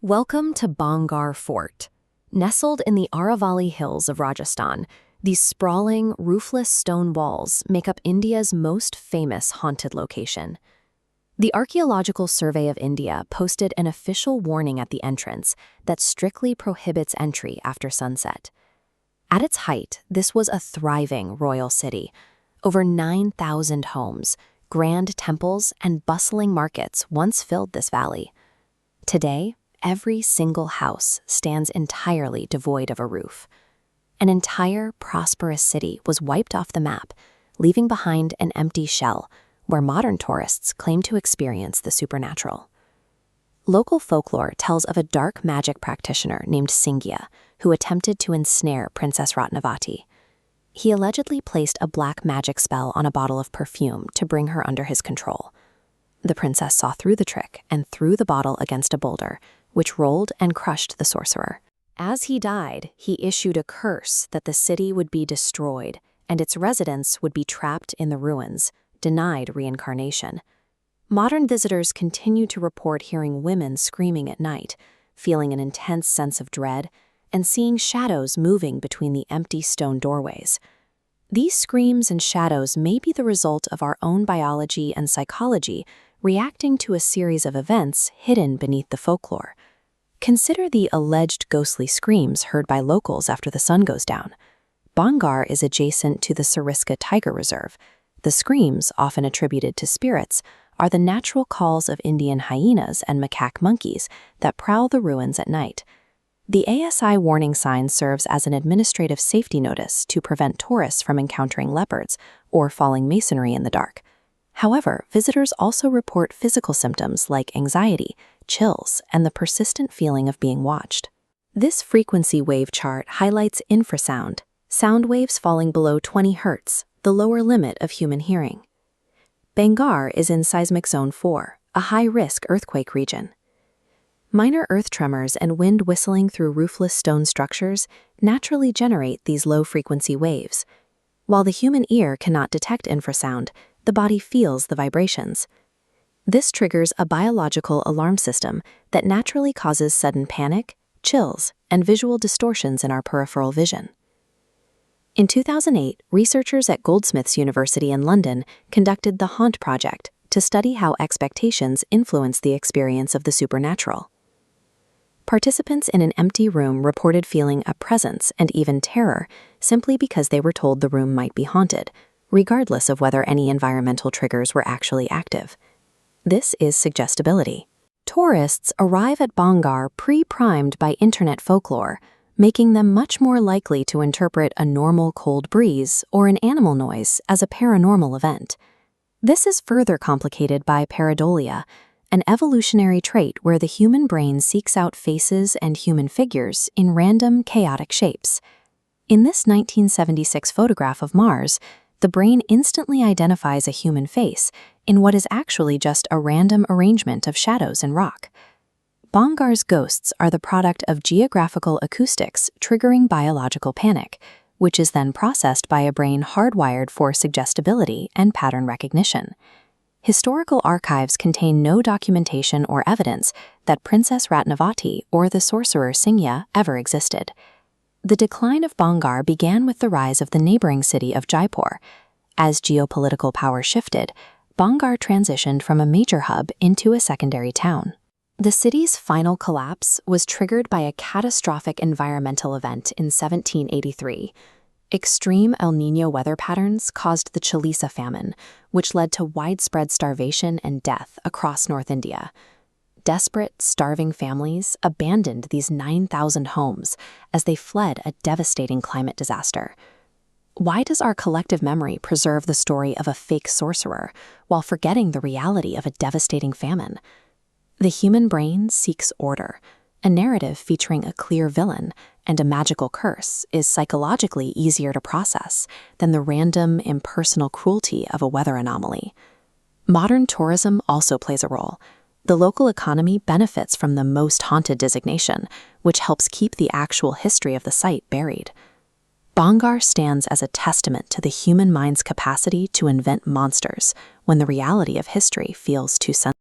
Welcome to Bhangarh Fort. Nestled in the Aravalli Hills of Rajasthan, these sprawling, roofless stone walls make up India's most famous haunted location. The Archaeological Survey of India posted an official warning at the entrance that strictly prohibits entry after sunset. At its height, this was a thriving royal city. Over 9,000 homes, grand temples, and bustling markets once filled this valley. Today, every single house stands entirely devoid of a roof. An entire, prosperous city was wiped off the map, leaving behind an empty shell where modern tourists claim to experience the supernatural. Local folklore tells of a dark magic practitioner named Singya who attempted to ensnare Princess Ratnavati. He allegedly placed a black magic spell on a bottle of perfume to bring her under his control. The princess saw through the trick and threw the bottle against a boulder, which rolled and crushed the sorcerer. As he died, he issued a curse that the city would be destroyed and its residents would be trapped in the ruins, denied reincarnation. Modern visitors continue to report hearing women screaming at night, feeling an intense sense of dread, and seeing shadows moving between the empty stone doorways. These screams and shadows may be the result of our own biology and psychology reacting to a series of events hidden beneath the folklore. Consider the alleged ghostly screams heard by locals after the sun goes down. Bhangarh is adjacent to the Sariska Tiger Reserve. The screams, often attributed to spirits, are the natural calls of Indian hyenas and macaque monkeys that prowl the ruins at night. The ASI warning sign serves as an administrative safety notice to prevent tourists from encountering leopards or falling masonry in the dark. However, visitors also report physical symptoms like anxiety, chills, and the persistent feeling of being watched. This frequency wave chart highlights infrasound, sound waves falling below 20 Hz, the lower limit of human hearing. Bhangarh is in seismic zone 4, a high-risk earthquake region. Minor earth tremors and wind whistling through roofless stone structures naturally generate these low-frequency waves. While the human ear cannot detect infrasound, the body feels the vibrations. This triggers a biological alarm system that naturally causes sudden panic, chills, and visual distortions in our peripheral vision. In 2008, researchers at Goldsmiths University in London conducted the Haunt Project to study how expectations influence the experience of the supernatural. Participants in an empty room reported feeling a presence and even terror simply because they were told the room might be haunted, regardless of whether any environmental triggers were actually active. This is suggestibility. Tourists arrive at Bhangarh pre-primed by internet folklore, making them much more likely to interpret a normal cold breeze or an animal noise as a paranormal event. This is further complicated by pareidolia, an evolutionary trait where the human brain seeks out faces and human figures in random, chaotic shapes. In this 1976 photograph of Mars, the brain instantly identifies a human face in what is actually just a random arrangement of shadows and rock. Bhangarh's ghosts are the product of geographical acoustics triggering biological panic, which is then processed by a brain hardwired for suggestibility and pattern recognition. Historical archives contain no documentation or evidence that Princess Ratnavati or the sorcerer Singya ever existed. The decline of Bhangarh began with the rise of the neighboring city of Jaipur. As geopolitical power shifted, Bhangarh transitioned from a major hub into a secondary town. The city's final collapse was triggered by a catastrophic environmental event in 1783. Extreme El Niño weather patterns caused the Chalisa famine, which led to widespread starvation and death across North India. Desperate, starving families abandoned these 9,000 homes as they fled a devastating climate disaster. Why does our collective memory preserve the story of a fake sorcerer while forgetting the reality of a devastating famine? The human brain seeks order. A narrative featuring a clear villain and a magical curse is psychologically easier to process than the random, impersonal cruelty of a weather anomaly. Modern tourism also plays a role. The local economy benefits from the most haunted designation, which helps keep the actual history of the site buried. Bhangarh stands as a testament to the human mind's capacity to invent monsters when the reality of history feels too sensitive.